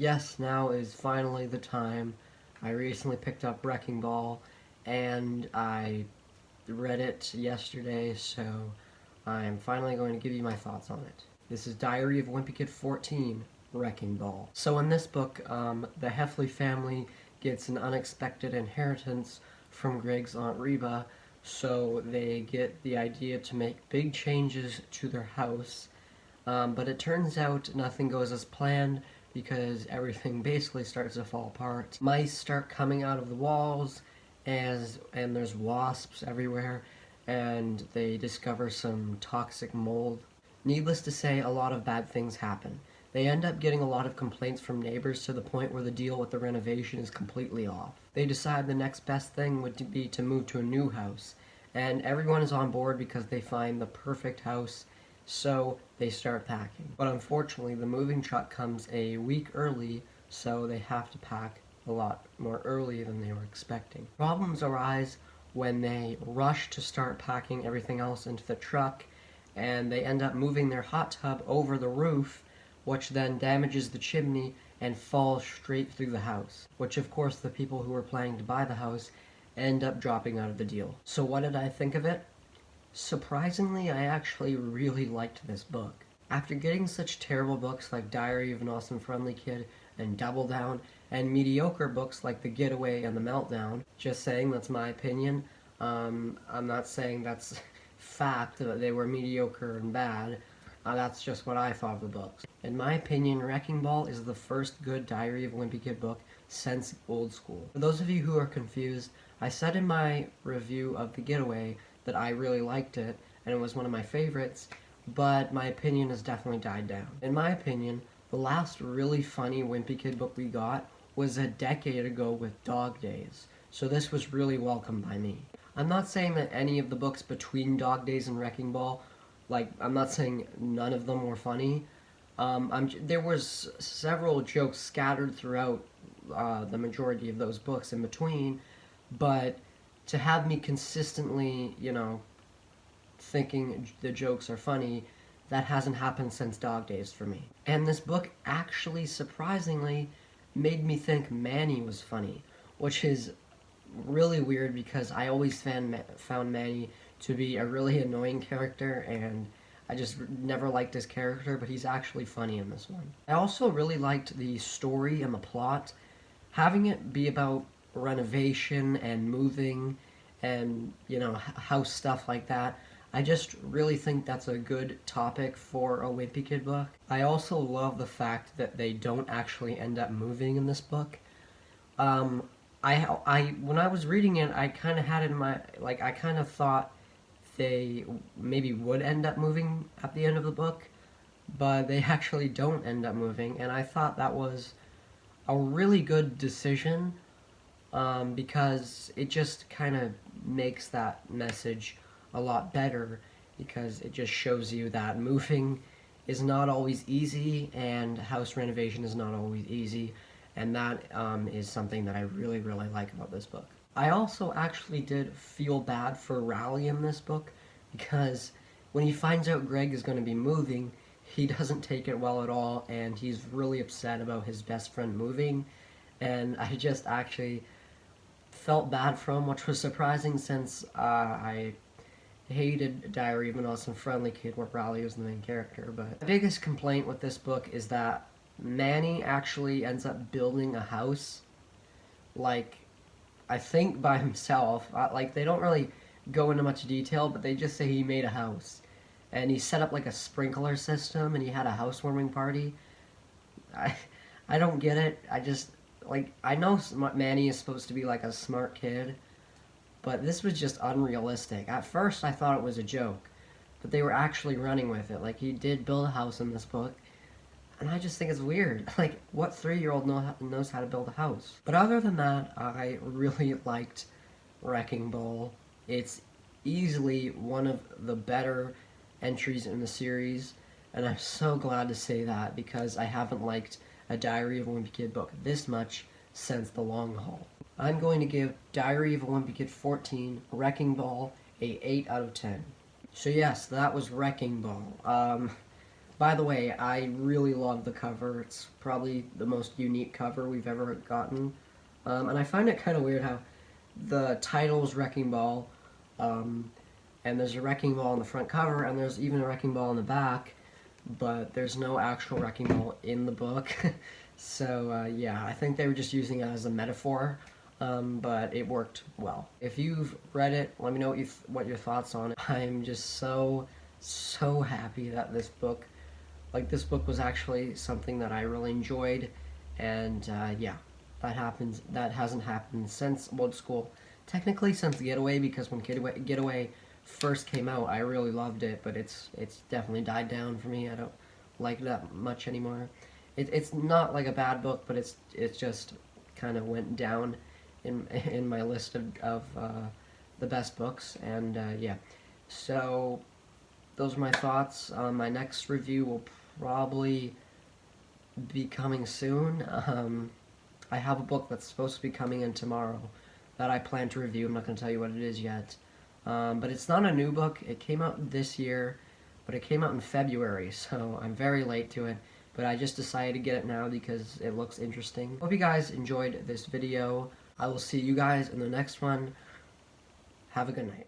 Yes, now is finally the time. I recently picked up Wrecking Ball, and I read it yesterday, so I'm finally going to give you my thoughts on it. This is Diary of Wimpy Kid 14, Wrecking Ball. So in this book, the Heffley family gets an unexpected inheritance from Greg's Aunt Reba, so they get the idea to make big changes to their house. But it turns out nothing goes as planned because everything basically starts to fall apart. Mice start coming out of the walls, and there's wasps everywhere, and they discover some toxic mold. Needless to say, a lot of bad things happen. They end up getting a lot of complaints from neighbors to the point where the deal with the renovation is completely off. They decide the next best thing would be to move to a new house, and everyone is on board because they find the perfect house, so they start packing. But unfortunately, the moving truck comes a week early, so they have to pack a lot more early than they were expecting. Problems arise when they rush to start packing everything else into the truck, and they end up moving their hot tub over the roof, which then damages the chimney and falls straight through the house, which of course the people who were planning to buy the house end up dropping out of the deal. So what did I think of it? Surprisingly, I actually really liked this book. After getting such terrible books like Diary of an Awesome Friendly Kid and Double Down, and mediocre books like The Getaway and The Meltdown, just saying that's my opinion. I'm not saying that's fact that they were mediocre and bad. That's just what I thought of the books. In my opinion, Wrecking Ball is the first good Diary of a Wimpy Kid book since Old School. For those of you who are confused, I said in my review of The Getaway that I really liked it, and it was one of my favorites, but my opinion has definitely died down. In my opinion, the last really funny Wimpy Kid book we got was a decade ago with Dog Days, so this was really welcomed by me. I'm not saying that any of the books between Dog Days and Wrecking Ball, I'm not saying none of them were funny. There was several jokes scattered throughout the majority of those books in between, but to have me consistently, thinking the jokes are funny, that hasn't happened since Dog Days for me. And this book actually, surprisingly, made me think Manny was funny, which is really weird because I always found Manny to be a really annoying character, and I just never liked his character, but he's actually funny in this one. I also really liked the story and the plot. Having it be about renovation and moving and, house stuff like that, I just really think that's a good topic for a Wimpy Kid book. I also love the fact that they don't actually end up moving in this book. When I was reading it, I kind of had in my, I kind of thought they maybe would end up moving at the end of the book, but they actually don't end up moving, and I thought that was a really good decision, because it just kind of makes that message a lot better, because it just shows you that moving is not always easy and house renovation is not always easy, and that is something that I really, really like about this book. I also actually did feel bad for Raleigh in this book, because when he finds out Greg is going to be moving, he doesn't take it well at all, and he's really upset about his best friend moving, and I just actually felt bad for him, which was surprising since I hated Diary of an Awesome Friendly Kid where Raleigh was the main character. But the biggest complaint with this book is that Manny actually ends up building a house, I think by himself. They don't really go into much detail, but they just say he made a house. And he set up a sprinkler system, and he had a housewarming party. I don't get it. I know Manny is supposed to be a smart kid, but this was just unrealistic. At first, I thought it was a joke, but they were actually running with it. He did build a house in this book, and I just think it's weird. What 3-year-old knows how to build a house? But other than that, I really liked Wrecking Ball. It's easily one of the better entries in the series, and I'm so glad to say that because I haven't liked a Diary of a Wimpy Kid book this much since The Long Haul. I'm going to give Diary of a Wimpy Kid 14, Wrecking Ball, a 8 out of 10. So yes, that was Wrecking Ball. By the way, I really love the cover. It's probably the most unique cover we've ever gotten. And I find it kind of weird how the title is Wrecking Ball, um, and there's a wrecking ball on the front cover, and there's even a wrecking ball on the back, but there's no actual wrecking ball in the book. So, yeah, I think they were just using it as a metaphor, but it worked well. If you've read it, let me know what your thoughts on it. I am just so happy that this book was actually something that I really enjoyed, and yeah, that hasn't happened since Old School. Technically since Getaway, because when Getaway first came out, I really loved it, but it's definitely died down for me. I don't like it that much anymore. It's not like a bad book, but it's just kind of went down in my list of the best books, and yeah. So those are my thoughts. My next review will probably be coming soon. I have a book that's supposed to be coming in tomorrow that I plan to review. I'm not going to tell you what it is yet. But it's not a new book. It came out this year, but it came out in February, so I'm very late to it. But I just decided to get it now because it looks interesting. Hope you guys enjoyed this video. I will see you guys in the next one. Have a good night.